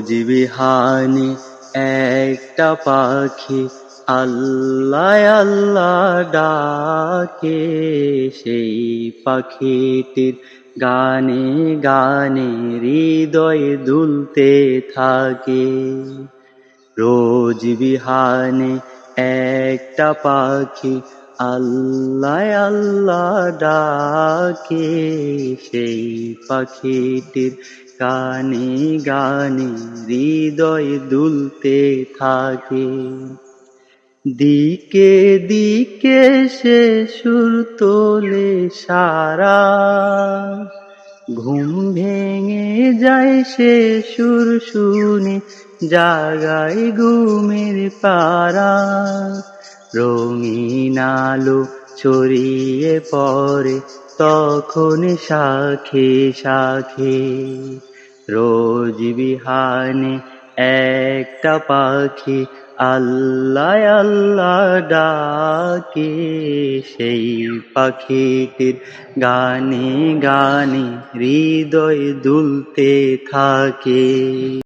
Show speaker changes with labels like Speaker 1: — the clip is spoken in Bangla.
Speaker 1: রোজ বিহানে একটা পাখি আল্লাহ আল্লাহ ডাকে, সেই পাখিটির গানে গানে হৃদয় দুলতে থাকে। রোজ বিহানে একটা পাখি আল্লাহ আল্লাহ ডাকে, সেই পাখিটির গানে গানে হৃদয় দুলতে থাকে। দিকে দিকে সে সুর তোলে সারা, ঘুম ভেঙে যায় সে সুর শুনে, জাগায় ঘুমের পারা। রঙিন আলো ছড়িয়ে পড়ে তখন শাখে শাখে। রোজ বিহানে একটা পাখি আল্লাহ আল্লাহ ডাকে, সেই পাখিটির গানে গানে হৃদয় দুলতে থাকে।